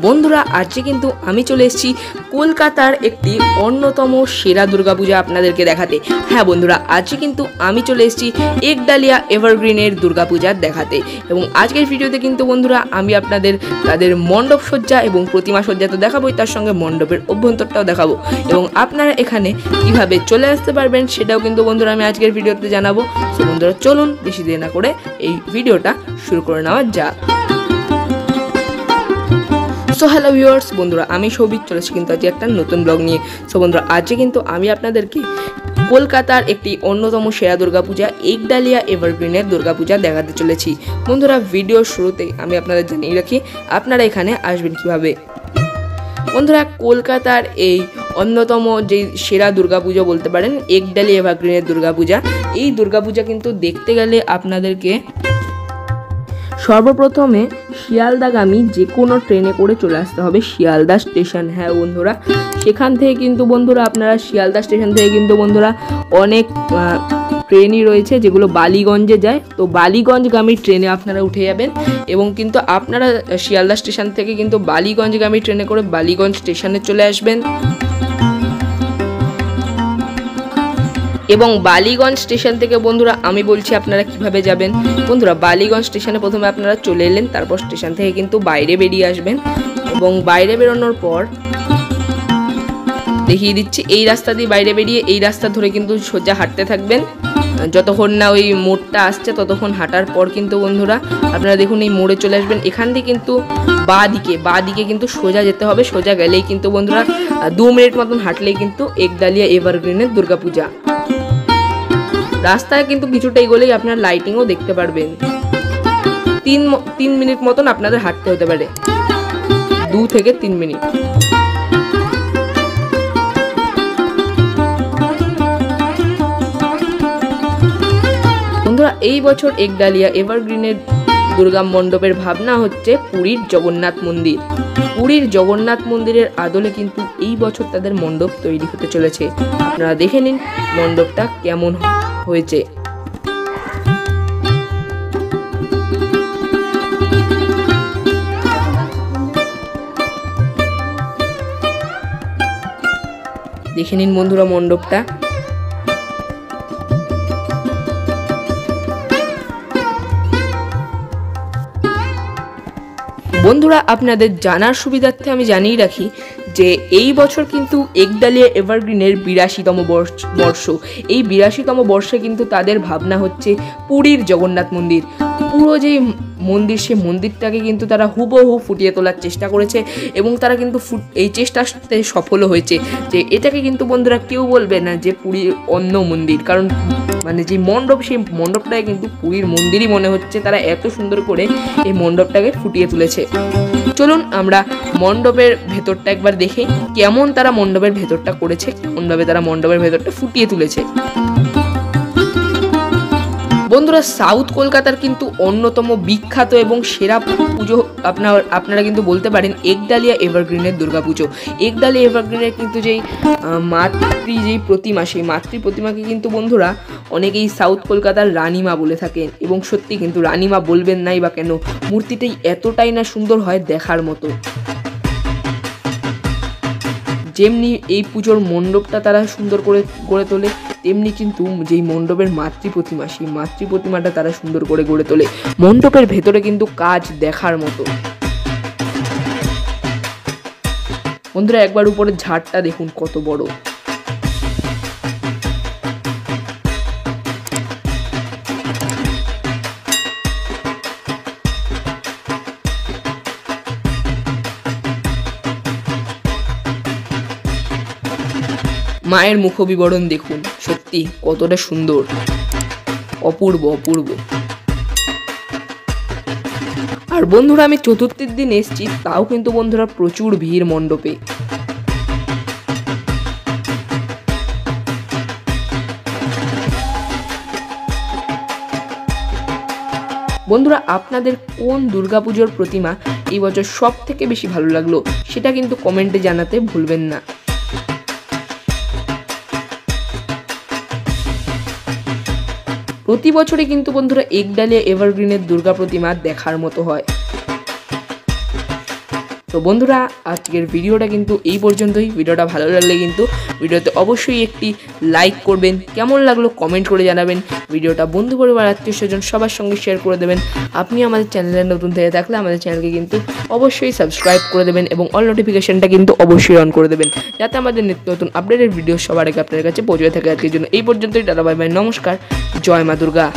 বন্ধুরা আজকে কিন্তু আমি চলে এসেছি কলকাতার একটি অন্যতম সেরা দুর্গাপূজা আপনাদেরকে দেখাতে। হ্যাঁ বন্ধুরা, আজকে কিন্তু আমি চলে এসেছি একডালিয়া এভারগ্রিনের দুর্গাপূজা দেখাতে। এবং আজকের ভিডিওতে কিন্তু বন্ধুরা আমি আপনাদের তাদের মণ্ডপ সজ্জা এবং প্রতিমা সজ্জা তো দেখাবোই, তার সঙ্গে মণ্ডপের অভ্যন্তরটাও দেখাবো এবং আপনারা এখানে কিভাবে চলে আসতে পারবেন সেটাও কিন্তু বন্ধুরা আমি আজকের ভিডিওতে জানাবো। তো বন্ধুরা চলুন বেশি দেরি না করে এই ভিডিওটা শুরু করে নেওয়া যাক। সো হ্যালো ভিউয়ার্স, বন্ধুরা আমি সৌভিক চলেছি কিন্তু আজকে একটা নতুন ব্লগ নিয়ে। সো বন্ধুরা আজকে কিন্তু আমি আপনাদেরকে কলকাতার একটি অন্যতম সেরা দুর্গাপূজা একডালিয়া এভারগ্রিনের দুর্গাপূজা দেখাতে চলেছি। বন্ধুরা ভিডিওর শুরুতেই আমি আপনাদের জানিয়ে রাখি আপনারা এখানে আসবেন কিভাবে। বন্ধুরা কলকাতার এই অন্যতম যে সেরা দুর্গাপূজা বলতে পারেন একডালিয়া এভারগ্রিনের দুর্গাপূজা, এই দুর্গাপূজা কিন্তু দেখতে গেলে আপনাদেরকে সর্বপ্রথমে শিয়ালদাগামী যে কোনো ট্রেনে করে চলে আসতে হবে শিয়ালদা স্টেশন। হ্যাঁ বন্ধুরা, সেখান থেকে কিন্তু বন্ধুরা আপনারা শিয়ালদা স্টেশন থেকে কিন্তু বন্ধুরা অনেক ট্রেনই রয়েছে যেগুলো বালিগঞ্জে যায়। তো বালিগঞ্জগামী ট্রেনে আপনারা উঠে যাবেন এবং কিন্তু আপনারা শিয়ালদা স্টেশন থেকে কিন্তু বালিগঞ্জগামী ট্রেনে করে বালিগঞ্জ স্টেশনে চলে আসবেন এবং বালিগঞ্জ স্টেশন থেকে বন্ধুরা আমি বলছি আপনারা কিভাবে যাবেন। বন্ধুরা বালিগঞ্জ স্টেশনে প্রথমে আপনারা চলে এলেন, তারপর স্টেশন থেকে কিন্তু বাইরে বেরিয়ে আসবেন এবং বাইরে বেরোনোর পর দেখিয়ে দিচ্ছি এই রাস্তা দিয়ে বাইরে বেরিয়ে এই রাস্তা ধরে কিন্তু সোজা হাঁটতে থাকবেন যতক্ষণ না ওই মোড়টা আসছে, ততক্ষণ হাঁটার পর কিন্তু বন্ধুরা আপনারা দেখুন এই মোড়ে চলে আসবেন। এখান থেকে কিন্তু বাঁ দিকে কিন্তু সোজা যেতে হবে, সোজা গেলেই কিন্তু বন্ধুরা 2 মিনিট মতন হাঁটলেই কিন্তু একডালিয়া এভারগ্রিনের দুর্গাপূজা। রাস্তায় কিন্তু কিছুটা এগোলেই আপনার লাইটিংও দেখতে পারবেন। 3 মিনিট মতন আপনাদের হাঁটতে হতে পারে, 2 থেকে 3 মিনিট। বন্ধুরা এই বছর একডালিয়া এভারগ্রিনের দুর্গা মণ্ডপের ভাবনা হচ্ছে পুরীর জগন্নাথ মন্দির। পুরীর জগন্নাথ মন্দিরের আদলে কিন্তু এই বছর তাদের মণ্ডপ তৈরি হতে চলেছে। আপনারা দেখে নিন মণ্ডপটা কেমন হয়েছে। দেখে নিন বন্ধুরা মণ্ডপটা। বন্ধুরা আপনাদের জানার সুবিধার্থে আমি জানিয়ে রাখি যে এই বছর কিন্তু একডালিয়া এভারগ্রিনের 82তম বর্ষ। এই 82তম বর্ষে কিন্তু তাদের ভাবনা হচ্ছে পুরীর জগন্নাথ মন্দির। পুরো যে মন্দির সে মন্দিরটাকে কিন্তু তারা হুবহু ফুটিয়ে তোলার চেষ্টা করেছে এবং তারা কিন্তু এই চেষ্টাতে সফলও হয়েছে। যে এটাকে কিন্তু বন্ধুরা কেউ বলবে না যে পুরীর অন্য মন্দির, কারণ মানে যে মণ্ডপ সেই মণ্ডপটাকে কিন্তু পুরীর মন্দিরই মনে হচ্ছে। তারা এত সুন্দর করে এই মণ্ডপটাকে ফুটিয়ে তুলেছে। চলুন আমরা মণ্ডপের ভেতরটা একবার দেখে কেমন তারা মণ্ডপের ভেতরটা করেছে, কেমনভাবে তারা মণ্ডপের ভেতরটা ফুটিয়ে তুলেছে। বন্ধুরা সাউথ কলকাতার কিন্তু অন্যতম বিখ্যাত এবং সেরা পুজো আপনারা কিন্তু বলতে পারেন একডালিয়া এভারগ্রিনের দুর্গাপুজো। একডালিয়া এভারগ্রিনের কিন্তু যেই যেই প্রতিমা, সেই মাতৃ প্রতিমাকে কিন্তু বন্ধুরা অনেকেই সাউথ কলকাতার রানীমা বলে থাকেন এবং সত্যি কিন্তু রানীমা বলবেন নাই বা কেন, মূর্তিটাই এতটাই না সুন্দর হয় দেখার মতো। যেমনি এই পুজোর মণ্ডপটা তারা সুন্দর করে গড়ে তোলে, তেমনি কিন্তু যেই মণ্ডপের মাতৃ প্রতিমা সেই মাতৃ প্রতিমাটা তারা সুন্দর করে গড়ে তোলে। মণ্ডপের ভেতরে কিন্তু কাজ দেখার মতো। বন্ধুরা একবার উপরের ঝাড়টা দেখুন কত বড়। মায়ের মুখবিবরণ দেখুন, সত্যি কতটা সুন্দর, অপূর্ব অপূর্ব। আর বন্ধুরা আমি চতুর্থীর দিন এসেছি, তাও কিন্তু বন্ধুরা প্রচুর ভিড় মণ্ডপে। বন্ধুরা আপনাদের কোন দুর্গাপুজোর প্রতিমা এই বছর সব থেকে বেশি ভালো লাগলো সেটা কিন্তু কমেন্টে জানাতে ভুলবেন না। প্রতি বছরই কিন্তু বন্ধুরা একডালিয়া এভারগ্রিনের দুর্গা প্রতিমা দেখার মতো হয়। তো বন্ধুরা, আজকের ভিডিওটা কিন্তু এই পর্যন্তই। ভিডিওটা ভালো লাগলে কিন্তু ভিডিওতে অবশ্যই একটি লাইক করবেন, কেমন লাগলো কমেন্ট করে জানাবেন, ভিডিওটা বন্ধু পরিবার আত্মীয় স্বজন সবার সঙ্গে শেয়ার করে দেবেন। আপনি আমাদের চ্যানেলে নতুন থেকে থাকলে আমাদের চ্যানেলকে কিন্তু অবশ্যই সাবস্ক্রাইব করে দেবেন এবং অল নোটিফিকেশনটা কিন্তু অবশ্যই অন করে দেবেন, যাতে আমাদের নিত্য নতুন আপডেটের ভিডিও সবার আগে আপনার কাছে পৌঁছে থাকে। আজকের জন্য এই পর্যন্তই। টাটা, বাই বাই, নমস্কার, জয় মা দুর্গা।